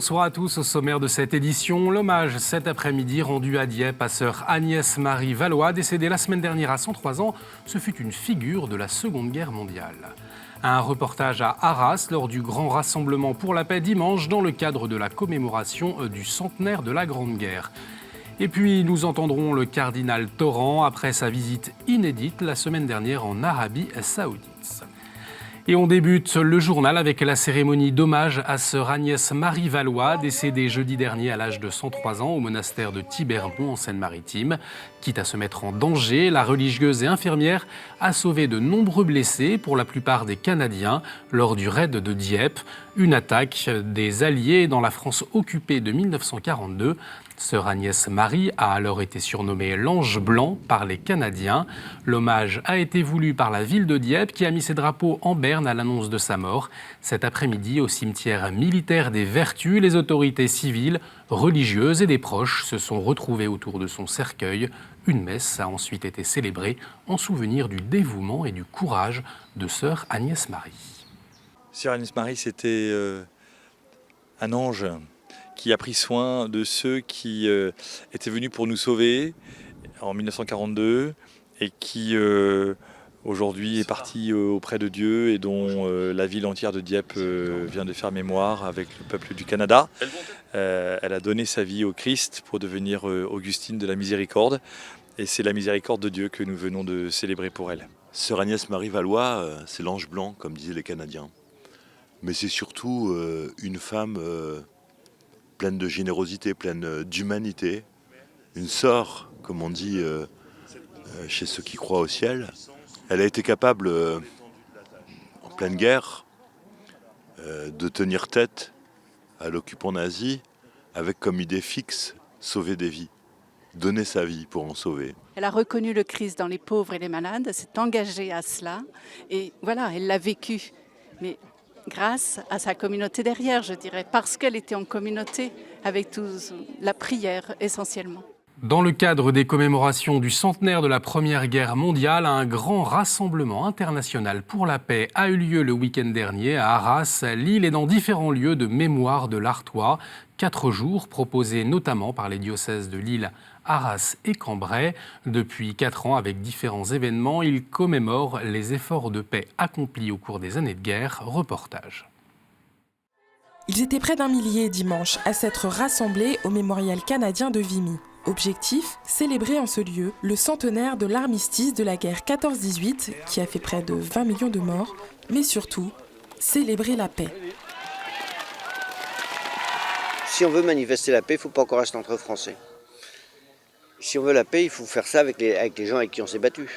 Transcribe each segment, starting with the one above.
bonsoir à tous. Au sommaire de cette édition, l'hommage cet après-midi rendu à Dieppe à sœur Agnès-Marie Valois, décédée la semaine dernière à 103 ans. Ce fut une figure de la Seconde Guerre mondiale. Un reportage à Arras lors du grand rassemblement pour la paix dimanche dans le cadre de la commémoration du centenaire de la Grande Guerre. Et puis nous entendrons le cardinal Torrent après sa visite inédite la semaine dernière en Arabie Saoudite. Et on débute le journal avec la cérémonie d'hommage à sœur Agnès-Marie Valois, décédée jeudi dernier à l'âge de 103 ans au monastère de Tibermont en Seine-Maritime. Quitte à se mettre en danger, la religieuse et infirmière a sauvé de nombreux blessés, pour la plupart des Canadiens, lors du raid de Dieppe, une attaque des Alliés dans la France occupée de 1942. Sœur Agnès-Marie a alors été surnommée l'Ange Blanc par les Canadiens. L'hommage a été voulu par la ville de Dieppe qui a mis ses drapeaux en berne à l'annonce de sa mort. Cet après-midi, au cimetière militaire des Vertus, les autorités civiles, religieuses et des proches se sont retrouvés autour de son cercueil. Une messe a ensuite été célébrée en souvenir du dévouement et du courage de sœur Agnès-Marie. Sœur Agnès-Marie, c'était un ange qui a pris soin de ceux qui étaient venus pour nous sauver en 1942 et qui aujourd'hui est parti auprès de Dieu et dont la ville entière de Dieppe vient de faire mémoire avec le peuple du Canada. Elle a donné sa vie au Christ pour devenir Augustine de la Miséricorde et c'est la miséricorde de Dieu que nous venons de célébrer pour elle. Sœur Agnès-Marie Valois, c'est l'ange blanc comme disaient les Canadiens. Mais c'est surtout une femme pleine de générosité, pleine d'humanité, une sœur, comme on dit chez ceux qui croient au ciel. Elle a été capable, en pleine guerre, de tenir tête à l'occupant nazi avec comme idée fixe sauver des vies, donner sa vie pour en sauver. Elle a reconnu le Christ dans les pauvres et les malades, elle s'est engagée à cela et voilà, elle l'a vécu. Mais grâce à sa communauté derrière, je dirais, parce qu'elle était en communauté avec la prière essentiellement. Dans le cadre des commémorations du centenaire de la Première Guerre mondiale, un grand rassemblement international pour la paix a eu lieu le week-end dernier à Arras, Lille et dans différents lieux de mémoire de l'Artois. 4 jours proposés notamment par les diocèses de Lille, Arras et Cambrai. Depuis 4 ans, avec différents événements, ils commémorent les efforts de paix accomplis au cours des années de guerre. Reportage. Ils étaient près d'1 millier dimanche à s'être rassemblés au mémorial canadien de Vimy. Objectif, célébrer en ce lieu le centenaire de l'armistice de la guerre 14-18 qui a fait près de 20 millions de morts, mais surtout, célébrer la paix. Si on veut manifester la paix, il ne faut pas encore rester entre Français. Si on veut la paix, il faut faire ça avec les gens avec qui on s'est battu.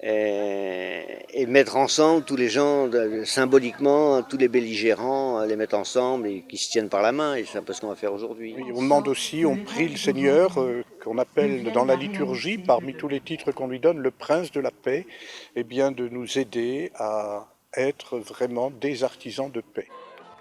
Et mettre ensemble tous les gens, symboliquement, tous les belligérants, les mettre ensemble et qui se tiennent par la main. Et c'est un peu ce qu'on va faire aujourd'hui. On demande aussi, on prie le Seigneur, qu'on appelle dans la liturgie, parmi tous les titres qu'on lui donne, le prince de la paix, eh bien de nous aider à être vraiment des artisans de paix.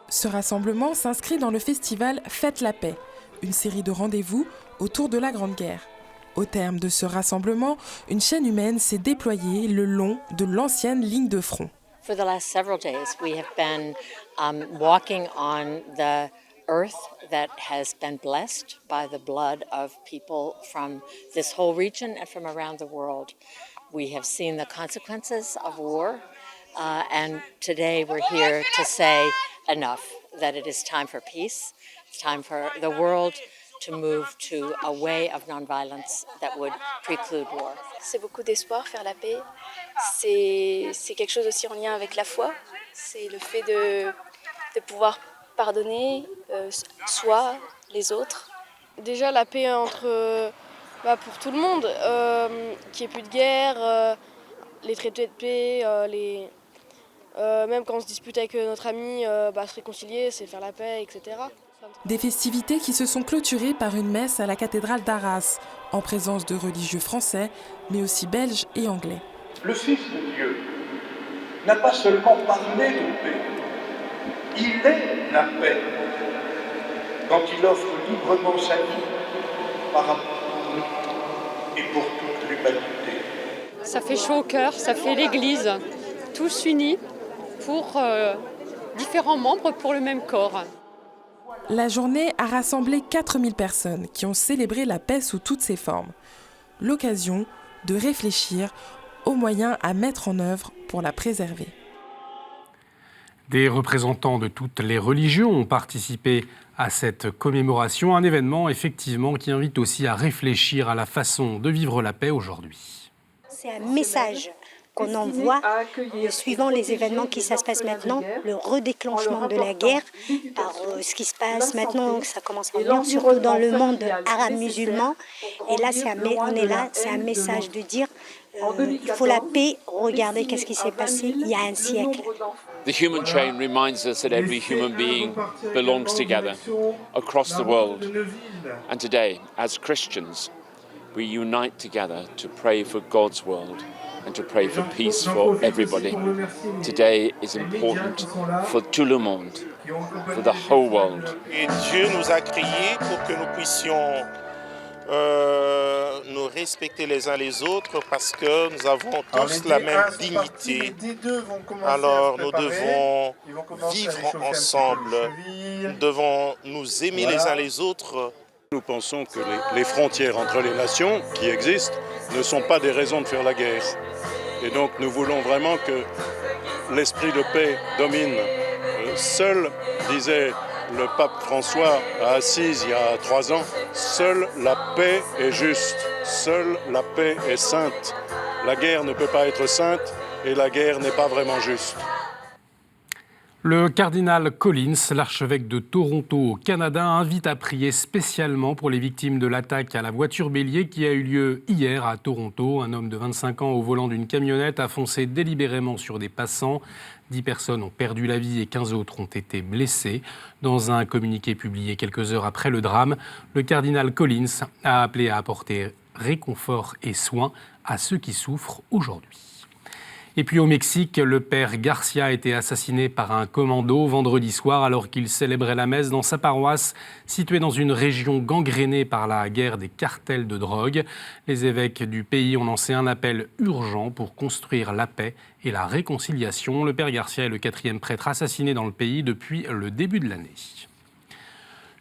Ce rassemblement s'inscrit dans le festival Fête la paix, une série de rendez-vous autour de la Grande Guerre. Au terme de ce rassemblement, une chaîne humaine s'est déployée le long de l'ancienne ligne de front. For the last several days, we have been walking on the earth that has been blessed by the blood of people from this whole region and from around the world. We have seen the consequences of war, and today we're here to say enough, that it is time for peace, it's time for the world to move to a way of non-violence that would preclude war. C'est beaucoup d'espoir, faire la paix. C'est quelque chose aussi en lien avec la foi. C'est le fait de pouvoir pardonner soi, les autres. Déjà la paix pour tout le monde, qu'il n'y ait plus de guerre, les traités de paix, même quand on se dispute avec notre ami, se réconcilier, c'est faire la paix, etc. Des festivités qui se sont clôturées par une messe à la cathédrale d'Arras, en présence de religieux français, mais aussi belges et anglais. Le Fils de Dieu n'a pas seulement parlé de paix, il est la paix. Quand il offre librement sa vie par rapport à nous et pour toute l'humanité. Ça fait chaud au cœur, ça fait l'Église, tous unis pour différents membres pour le même corps. La journée a rassemblé 4000 personnes qui ont célébré la paix sous toutes ses formes. L'occasion de réfléchir aux moyens à mettre en œuvre pour la préserver. Des représentants de toutes les religions ont participé à cette commémoration, un événement effectivement qui invite aussi à réfléchir à la façon de vivre la paix aujourd'hui. C'est un message qu'on envoie suivant les événements qui se passent maintenant, le redéclenchement de la guerre, par ce qui se passe maintenant, ça commence à revenir, surtout dans le monde arabe-musulman. Et là, c'est un message de dire il faut la paix, regardez qu'est-ce qui s'est passé il y a un siècle. The human chain reminds us that every human being belongs together across the world. And today, as Christians, we unite together to pray for God's world and to pray for peace for everybody. Today is important for tout le monde, for the whole world. Et Dieu nous a créés pour que nous puissions nous respecter les uns les autres parce que nous avons tous la même dignité. Alors nous devons vivre ensemble, nous devons nous aimer les uns les autres. Nous pensons que les frontières entre les nations qui existent ne sont pas des raisons de faire la guerre. Et donc nous voulons vraiment que l'esprit de paix domine. Seul, disait le pape François à Assise il y a 3 ans, seule la paix est juste, seule la paix est sainte. La guerre ne peut pas être sainte et la guerre n'est pas vraiment juste. Le cardinal Collins, l'archevêque de Toronto au Canada, invite à prier spécialement pour les victimes de l'attaque à la voiture bélier qui a eu lieu hier à Toronto. Un homme de 25 ans au volant d'une camionnette a foncé délibérément sur des passants. 10 personnes ont perdu la vie et 15 autres ont été blessées. Dans un communiqué publié quelques heures après le drame, le cardinal Collins a appelé à apporter réconfort et soin à ceux qui souffrent aujourd'hui. Et puis au Mexique, le père Garcia a été assassiné par un commando vendredi soir alors qu'il célébrait la messe dans sa paroisse située dans une région gangrénée par la guerre des cartels de drogue. Les évêques du pays ont lancé un appel urgent pour construire la paix et la réconciliation. Le père Garcia est le 4e prêtre assassiné dans le pays depuis le début de l'année.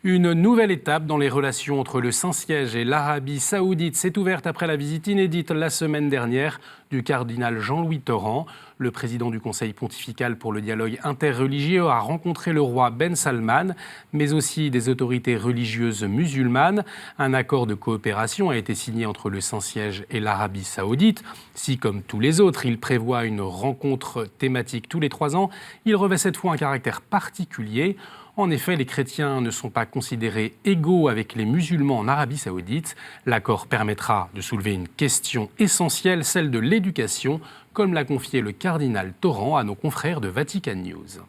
Une nouvelle étape dans les relations entre le Saint-Siège et l'Arabie saoudite s'est ouverte après la visite inédite la semaine dernière du cardinal Jean-Louis Torrent. Le président du Conseil pontifical pour le dialogue interreligieux a rencontré le roi Ben Salman, mais aussi des autorités religieuses musulmanes. Un accord de coopération a été signé entre le Saint-Siège et l'Arabie saoudite. Si, comme tous les autres, il prévoit une rencontre thématique tous les 3 ans, il revêt cette fois un caractère particulier. En effet, les chrétiens ne sont pas considérés égaux avec les musulmans en Arabie saoudite. L'accord permettra de soulever une question essentielle, celle de l'éducation, comme l'a confié le cardinal Torrent à nos confrères de Vatican News.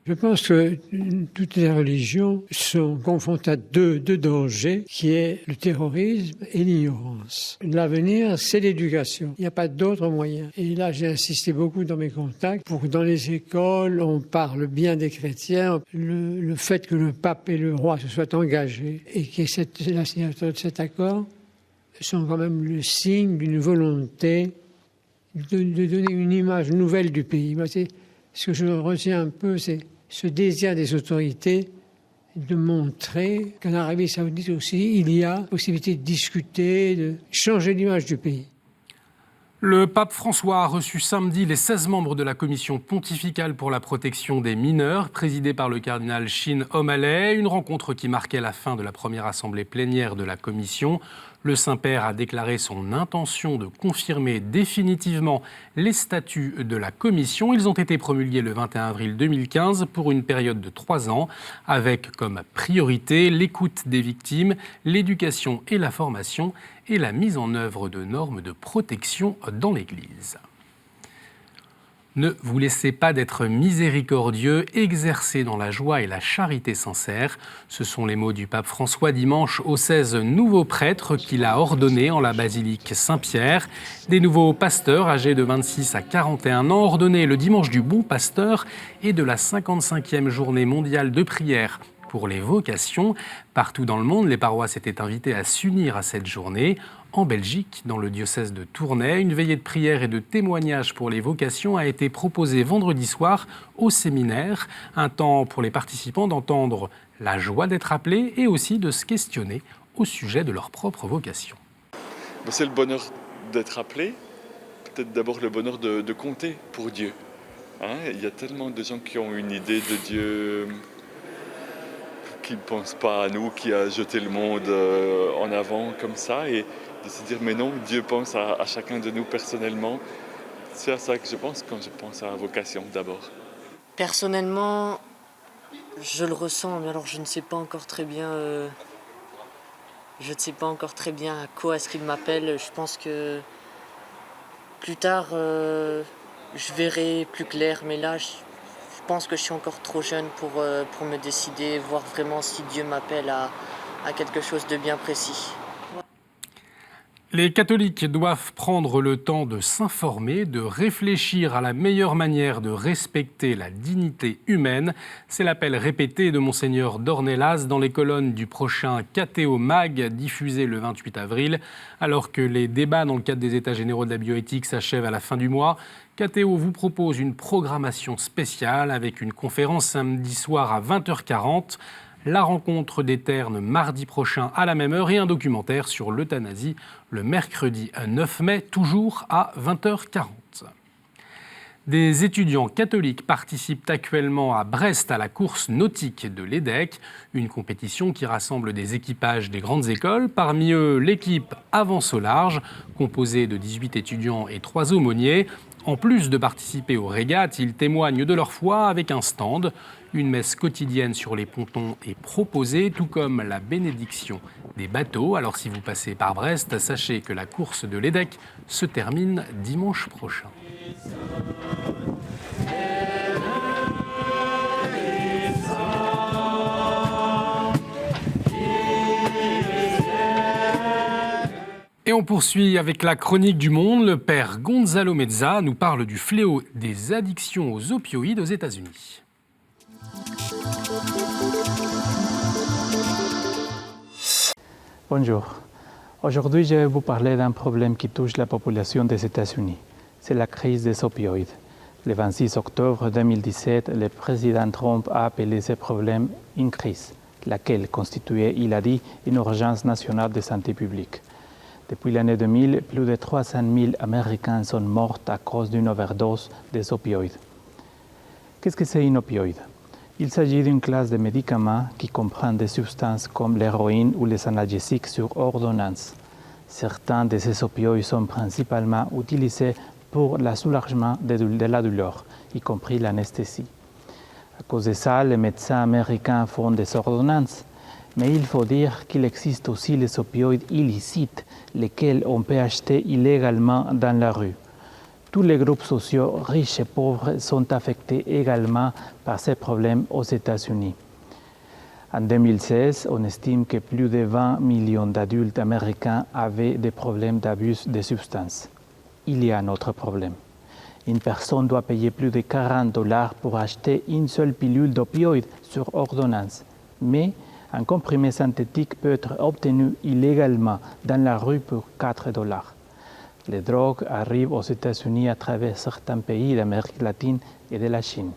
Je pense que toutes les religions sont confrontées à deux dangers, qui est le terrorisme et l'ignorance. L'avenir, c'est l'éducation. Il n'y a pas d'autre moyen. Et là, j'ai insisté beaucoup dans mes contacts pour que dans les écoles, on parle bien des chrétiens. Le fait que le pape et le roi se soient engagés et que la signature de cet accord sont quand même le signe d'une volonté de donner une image nouvelle du pays. Moi, ce que je retiens un peu, c'est ce désir des autorités de montrer qu'en Arabie saoudite aussi, il y a possibilité de discuter, de changer l'image du pays. Le pape François a reçu samedi les 16 membres de la commission pontificale pour la protection des mineurs, présidée par le cardinal Shin O'Malley, une rencontre qui marquait la fin de la première assemblée plénière de la commission. Le Saint-Père a déclaré son intention de confirmer définitivement les statuts de la commission. Ils ont été promulgués le 21 avril 2015 pour une période de 3 ans, avec comme priorité l'écoute des victimes, l'éducation et la formation et la mise en œuvre de normes de protection dans l'Église. Ne vous laissez pas d'être miséricordieux, exercez dans la joie et la charité sincère. Ce sont les mots du pape François dimanche aux 16 nouveaux prêtres qu'il a ordonnés en la basilique Saint-Pierre. Des nouveaux pasteurs âgés de 26 à 41 ans ordonnés le dimanche du Bon Pasteur et de la 55e journée mondiale de prière pour les vocations. Partout dans le monde, les paroisses étaient invitées à s'unir à cette journée. En Belgique, dans le diocèse de Tournai, une veillée de prière et de témoignage pour les vocations a été proposée vendredi soir au séminaire. Un temps pour les participants d'entendre la joie d'être appelés et aussi de se questionner au sujet de leur propre vocation. C'est le bonheur d'être appelé, peut-être d'abord le bonheur de compter pour Dieu. Il y a tellement de gens qui ont une idée de Dieu qui ne pense pas à nous, qui a jeté le monde en avant comme ça, et de se dire mais non, Dieu pense à chacun de nous personnellement. C'est à ça que je pense quand je pense à la vocation d'abord. Personnellement, je le ressens, mais alors je ne sais pas encore très bien. Je ne sais pas encore très bien à quoi est-ce qu'il m'appelle. Je pense que plus tard, je verrai plus clair, mais là, je pense que je suis encore trop jeune pour me décider, voir vraiment si Dieu m'appelle à quelque chose de bien précis. Les catholiques doivent prendre le temps de s'informer, de réfléchir à la meilleure manière de respecter la dignité humaine. C'est l'appel répété de Monseigneur Dornelas dans les colonnes du prochain Catéo Mag, diffusé le 28 avril. Alors que les débats dans le cadre des États généraux de la bioéthique s'achèvent à la fin du mois, Catéo vous propose une programmation spéciale avec une conférence samedi soir à 20h40. La rencontre des ternes mardi prochain à la même heure et un documentaire sur l'euthanasie le mercredi 9 mai, toujours à 20h40. Des étudiants catholiques participent actuellement à Brest à la course nautique de l'EDEC, une compétition qui rassemble des équipages des grandes écoles. Parmi eux, l'équipe Avance au large, composée de 18 étudiants et 3 aumôniers. En plus de participer aux régates, ils témoignent de leur foi avec un stand. Une messe quotidienne sur les pontons est proposée, tout comme la bénédiction des bateaux. Alors si vous passez par Brest, sachez que la course de l'EDEC se termine dimanche prochain. Et on poursuit avec la chronique du monde. Le père Gonzalo Mezza nous parle du fléau des addictions aux opioïdes aux États-Unis. Bonjour. Aujourd'hui, je vais vous parler d'un problème qui touche la population des États-Unis. C'est la crise des opioïdes. Le 26 octobre 2017, le président Trump a appelé ce problème une crise, laquelle constituait, il a dit, une urgence nationale de santé publique. Depuis l'année 2000, plus de 300 000 Américains sont morts à cause d'une overdose des opioïdes. Qu'est-ce que c'est une opioïde? Il s'agit d'une classe de médicaments qui comprend des substances comme l'héroïne ou les analgésiques sur ordonnance. Certains de ces opioïdes sont principalement utilisés pour le soulagement de la douleur, y compris l'anesthésie. À cause de ça, les médecins américains font des ordonnances. Mais il faut dire qu'il existe aussi les opioïdes illicites, lesquels on peut acheter illégalement dans la rue. Tous les groupes sociaux riches et pauvres sont affectés également par ces problèmes aux États-Unis. En 2016, on estime que plus de 20 millions d'adultes américains avaient des problèmes d'abus de substances. Il y a un autre problème. Une personne doit payer plus de $40 pour acheter une seule pilule d'opioïdes sur ordonnance. Mais un comprimé synthétique peut être obtenu illégalement dans la rue pour $4. Les drogues arrivent aux États-Unis à travers certains pays d'Amérique latine et de la Chine.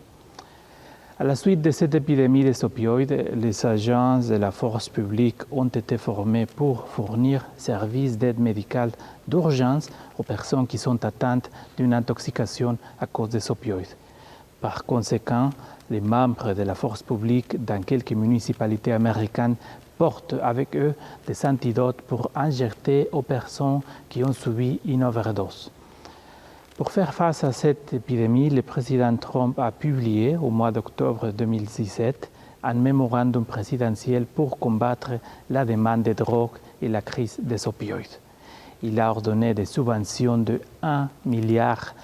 À la suite de cette épidémie des opioïdes, les agences de la force publique ont été formées pour fournir services d'aide médicale d'urgence aux personnes qui sont atteintes d'une intoxication à cause des opioïdes. Par conséquent, les membres de la force publique dans quelques municipalités américaines portent avec eux des antidotes pour injecter aux personnes qui ont subi une overdose. Pour faire face à cette épidémie, le président Trump a publié au mois d'octobre 2017 un mémorandum présidentiel pour combattre la demande de drogue et la crise des opioïdes. Il a ordonné des subventions de $1 milliard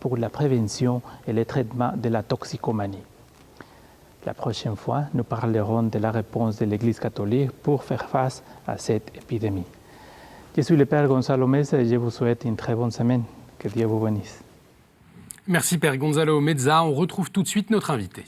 pour la prévention et le traitement de la toxicomanie. La prochaine fois, nous parlerons de la réponse de l'Église catholique pour faire face à cette épidémie. Je suis le Père Gonzalo Mezza et je vous souhaite une très bonne semaine. Que Dieu vous bénisse. Merci Père Gonzalo Mezza. On retrouve tout de suite notre invité.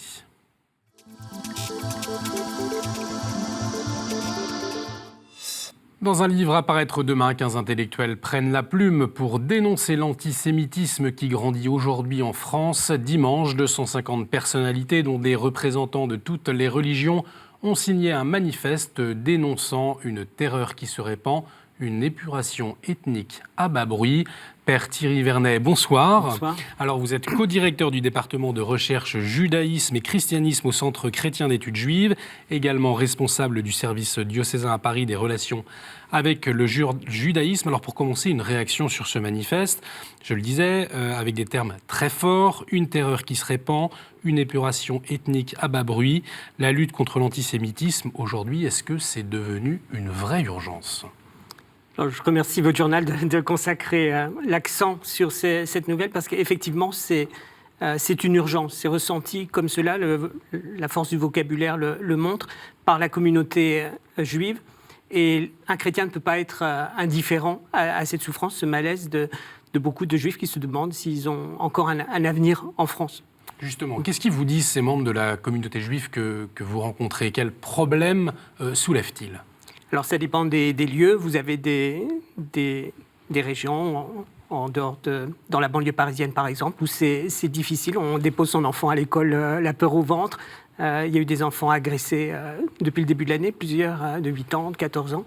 Dans un livre à paraître demain, 15 intellectuels prennent la plume pour dénoncer l'antisémitisme qui grandit aujourd'hui en France. Dimanche, 250 personnalités, dont des représentants de toutes les religions, ont signé un manifeste dénonçant une terreur qui se répand, une épuration ethnique à bas bruit. Père Thierry Vernet, bonsoir. Bonsoir. Alors, vous êtes co-directeur du département de recherche judaïsme et christianisme au Centre chrétien d'études juives, également responsable du service diocésain à Paris des relations avec le judaïsme. Alors, pour commencer, une réaction sur ce manifeste. Je le disais, avec des termes très forts, une terreur qui se répand, une épuration ethnique à bas bruit. La lutte contre l'antisémitisme, aujourd'hui, est-ce que c'est devenu une vraie urgence ? Alors, je remercie votre journal de consacrer l'accent sur cette nouvelle parce qu'effectivement, c'est une urgence. C'est ressenti comme cela, la force du vocabulaire le montre, par la communauté juive. Et un chrétien ne peut pas être indifférent à cette souffrance, ce malaise de beaucoup de juifs qui se demandent s'ils ont encore un avenir en France. Justement, qu'est-ce qu'ils vous disent, ces membres de la communauté juive que vous rencontrez ? Quels problèmes soulèvent-ils ? Alors ça dépend des lieux. Vous avez des régions en dehors dans la banlieue parisienne par exemple, où c'est difficile. On dépose son enfant à l'école, la peur au ventre. Il y a eu des enfants agressés depuis le début de l'année, plusieurs de 8 ans, de 14 ans.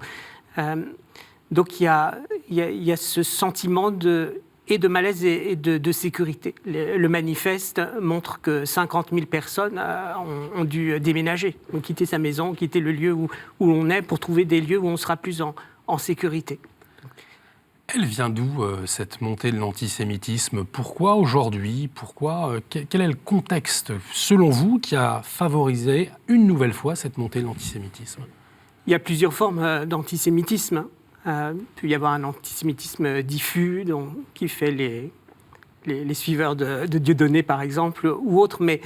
Donc il y a ce sentiment de malaise et de sécurité. Le manifeste montre que 50 000 personnes ont dû déménager, ont quitté sa maison, quitté le lieu où on est pour trouver des lieux où on sera plus en sécurité. Elle vient d'où, cette montée de l'antisémitisme ? Pourquoi aujourd'hui ? Quel est le contexte, selon vous, qui a favorisé une nouvelle fois cette montée de l'antisémitisme ? Il y a plusieurs formes d'antisémitisme. Il peut y avoir un antisémitisme diffus qui fait les suiveurs de Dieudonné, par exemple, ou autre, mais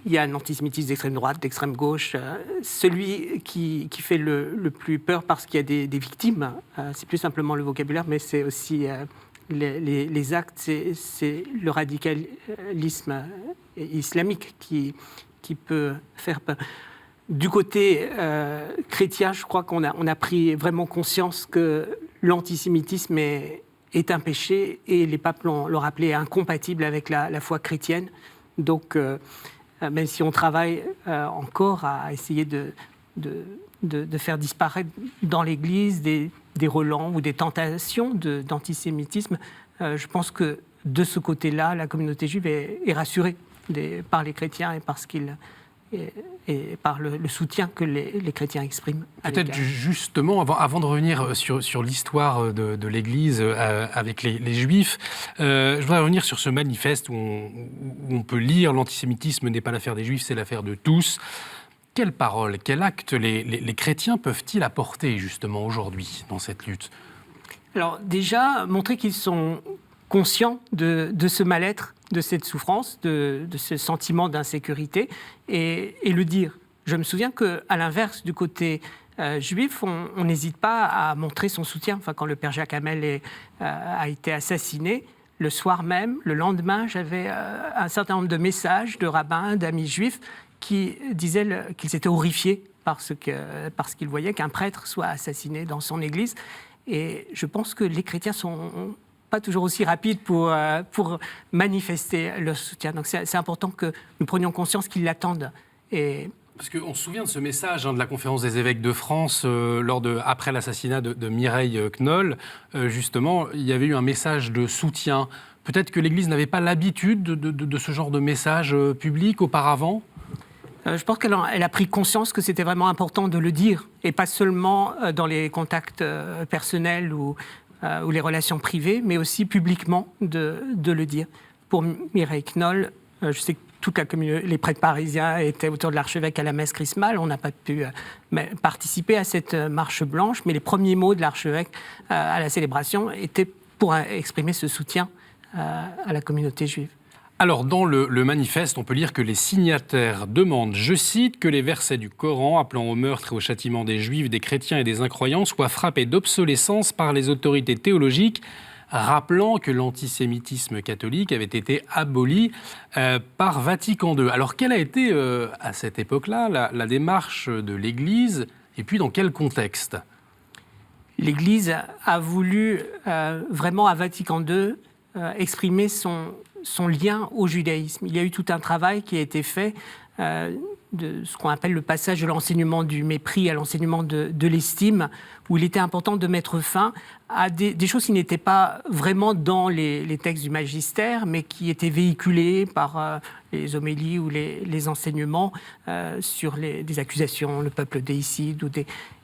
il y a un antisémitisme d'extrême droite, d'extrême gauche. Celui qui fait le plus peur parce qu'il y a des victimes, c'est plus simplement le vocabulaire, mais c'est aussi les actes, c'est le radicalisme islamique qui peut faire peur. Du côté chrétien, je crois qu'on a pris vraiment conscience que l'antisémitisme est un péché et les papes l'ont rappelé incompatible avec la foi chrétienne. Donc, même si on travaille encore à essayer de faire disparaître dans l'Église des relents ou des tentations d'antisémitisme, je pense que de ce côté-là, la communauté juive est rassurée par les chrétiens et parce qu'ils... Et par le soutien que les chrétiens expriment. Peut-être justement, avant de revenir sur l'histoire de l'Église avec les Juifs, je voudrais revenir sur ce manifeste où on peut lire « L'antisémitisme n'est pas l'affaire des Juifs, c'est l'affaire de tous ». Quelles paroles, quel acte les chrétiens peuvent-ils apporter justement aujourd'hui dans cette lutte ? Alors déjà, montrer qu'ils sont conscients de ce mal-être, de cette souffrance, de ce sentiment d'insécurité, et le dire. Je me souviens qu'à l'inverse, du côté juif, on n'hésite pas à montrer son soutien. Enfin, quand le père Jacques Hamel a été assassiné, le soir même, le lendemain, j'avais un certain nombre de messages de rabbins, d'amis juifs, qui disaient qu'ils étaient horrifiés parce qu'ils voyaient qu'un prêtre soit assassiné dans son église. Et je pense que les chrétiens sont pas toujours aussi rapides pour manifester leur soutien. Donc c'est important que nous prenions conscience qu'ils l'attendent. Parce qu'on se souvient de ce message de la conférence des évêques de France après l'assassinat de Mireille Knoll. Justement, il y avait eu un message de soutien. Peut-être que l'Église n'avait pas l'habitude de ce genre de message public auparavant ? Je pense qu'elle a pris conscience que c'était vraiment important de le dire, et pas seulement dans les contacts personnels ou les relations privées, mais aussi publiquement de le dire. Pour Mireille Knoll, je sais que toute la communauté, les prêtres parisiens étaient autour de l'archevêque à la messe chrismale. On n'a pas pu participer à cette marche blanche, mais les premiers mots de l'archevêque à la célébration étaient pour exprimer ce soutien à la communauté juive. Alors, dans le manifeste, on peut lire que les signataires demandent, je cite, que les versets du Coran appelant au meurtre et au châtiment des Juifs, des chrétiens et des incroyants soient frappés d'obsolescence par les autorités théologiques, rappelant que l'antisémitisme catholique avait été aboli par Vatican II. Alors, quelle a été, à cette époque-là, la démarche de l'Église Et puis, dans quel contexte ? L'Église a voulu vraiment, à Vatican II, exprimer son lien au judaïsme. Il y a eu tout un travail qui a été fait de ce qu'on appelle le passage de l'enseignement du mépris à l'enseignement de l'estime, où il était important de mettre fin à des choses qui n'étaient pas vraiment dans les textes du magistère, mais qui étaient véhiculées par les homélies ou les enseignements sur des accusations, le peuple déicide.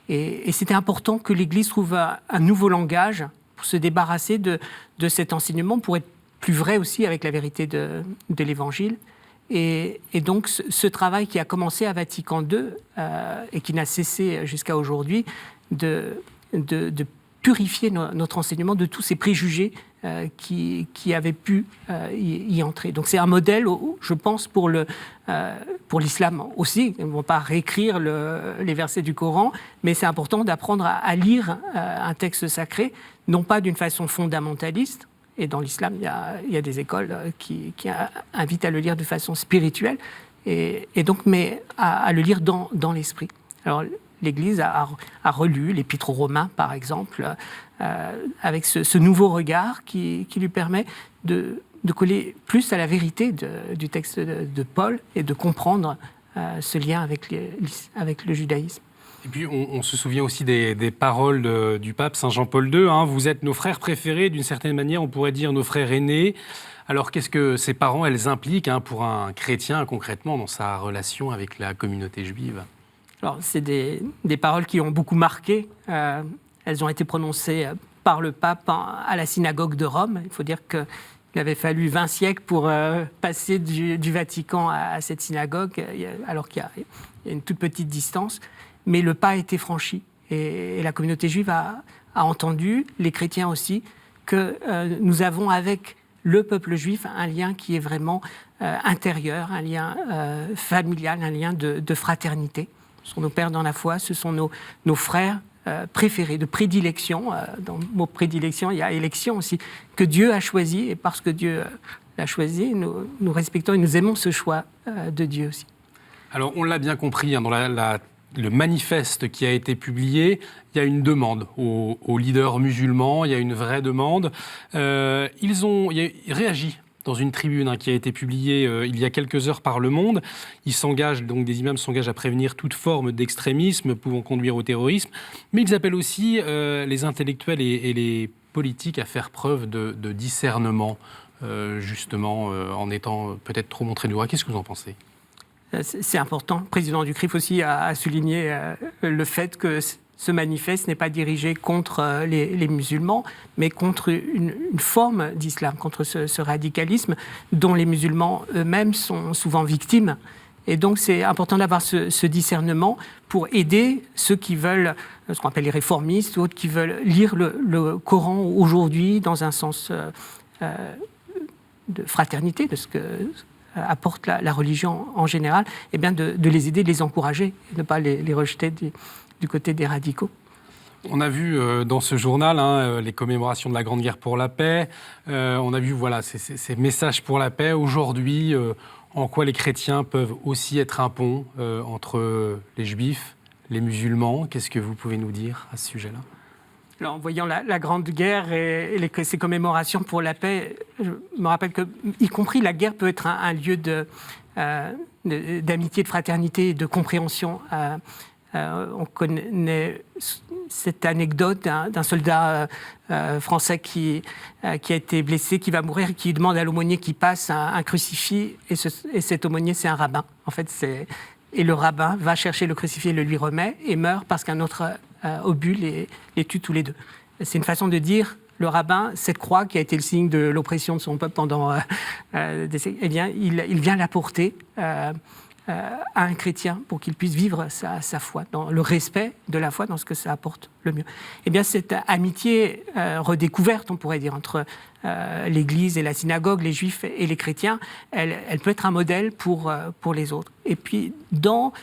Et c'était important que l'Église trouve un nouveau langage pour se débarrasser de cet enseignement, pour être plus vrai aussi avec la vérité de l'Évangile. Et donc, ce travail qui a commencé à Vatican II et qui n'a cessé jusqu'à aujourd'hui, de purifier notre enseignement de tous ces préjugés qui avaient pu y entrer. Donc c'est un modèle, je pense, pour l'islam aussi. Ils ne vont pas réécrire les versets du Coran, mais c'est important d'apprendre à lire un texte sacré, non pas d'une façon fondamentaliste. Et dans l'islam, il y a des écoles qui invitent à le lire de façon spirituelle, et donc, mais à le lire dans l'esprit. Alors, l'Église a relu l'Épître aux Romains, par exemple, avec ce nouveau regard qui lui permet de coller plus à la vérité du texte de Paul et de comprendre ce lien avec le judaïsme. Et puis, on se souvient aussi des paroles du pape Saint Jean-Paul II. Vous êtes nos frères préférés, d'une certaine manière, on pourrait dire nos frères aînés. Alors, qu'est-ce que ces paroles, elles impliquent pour un chrétien, concrètement, dans sa relation avec la communauté juive ? Alors, c'est des paroles qui ont beaucoup marqué. Elles ont été prononcées par le pape à la synagogue de Rome. Il faut dire qu'il avait fallu 20 siècles pour passer du Vatican à cette synagogue, alors qu'il y a une toute petite distance. Mais le pas a été franchi. Et la communauté juive a entendu, les chrétiens aussi, que nous avons avec le peuple juif un lien qui est vraiment intérieur, un lien familial, un lien de fraternité. Ce sont nos pères dans la foi, ce sont nos frères préférés, de prédilection. Dans le mot prédilection, il y a élection aussi, que Dieu a choisi. Et parce que Dieu l'a choisi, nous respectons et nous aimons ce choix de Dieu aussi. Alors, on l'a bien compris, dans le manifeste qui a été publié, il y a une demande aux leaders musulmans, il y a une vraie demande. Ils ont réagi dans une tribune qui a été publiée il y a quelques heures par Le Monde. Des imams s'engagent à prévenir toute forme d'extrémisme pouvant conduire au terrorisme, mais ils appellent aussi les intellectuels et les politiques à faire preuve de discernement, justement, en étant peut-être trop montrés du doigt. Qu'est-ce que vous en pensez ? C'est important. Le président du CRIF aussi a souligné le fait que ce manifeste n'est pas dirigé contre les musulmans, mais contre une forme d'islam, contre ce radicalisme dont les musulmans eux-mêmes sont souvent victimes. Et donc c'est important d'avoir ce discernement pour aider ceux qui veulent, ce qu'on appelle les réformistes, ou autres qui veulent lire le Coran aujourd'hui dans un sens de fraternité, de ce que apporte la religion en général, et bien de les aider, de les encourager, et de ne pas les rejeter du côté des radicaux. On a vu dans ce journal les commémorations de la Grande Guerre pour la paix. On a vu ces messages pour la paix. Aujourd'hui, en quoi les chrétiens peuvent aussi être un pont entre les juifs, les musulmans. Qu'est-ce que vous pouvez nous dire à ce sujet-là ? Alors, en voyant la Grande Guerre et ces commémorations pour la paix, je me rappelle que, y compris, la guerre peut être un lieu d'amitié, de fraternité et de compréhension. On connaît cette anecdote d'un soldat français qui a été blessé, qui va mourir, qui demande à l'aumônier qui passe un crucifix, et cet aumônier, c'est un rabbin. En fait, et le rabbin va chercher le crucifix et le lui remet, et meurt parce qu'un autre obus les tue tous les deux. C'est une façon de dire, le rabbin, cette croix qui a été le signe de l'oppression de son peuple pendant des siècles, eh bien, il vient l'apporter à un chrétien pour qu'il puisse vivre sa foi, dans le respect de la foi, dans ce que ça apporte le mieux. Eh bien, cette amitié redécouverte, on pourrait dire, entre l'Église et la synagogue, les Juifs et les chrétiens, elle peut être un modèle pour les autres. Et puis, dans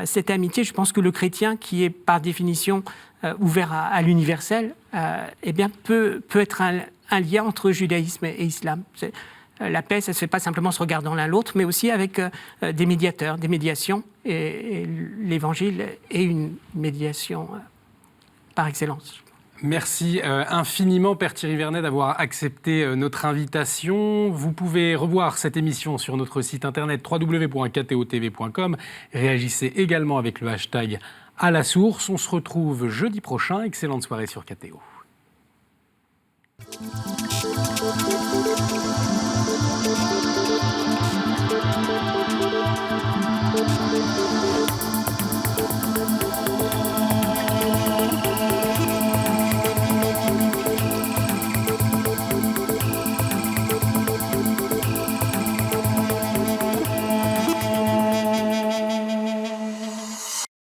cette amitié, je pense que le chrétien, qui est par définition ouvert à l'universel, eh bien, peut être un lien entre judaïsme et islam. la paix, ça ne se fait pas simplement en se regardant l'un l'autre, mais aussi avec des médiateurs, des médiations. Et l'Évangile est une médiation par excellence. Merci infiniment, Père Thierry Vernet, d'avoir accepté notre invitation. Vous pouvez revoir cette émission sur notre site internet www.ktotv.com. Réagissez également avec le hashtag à la source. On se retrouve jeudi prochain. Excellente soirée sur KTO.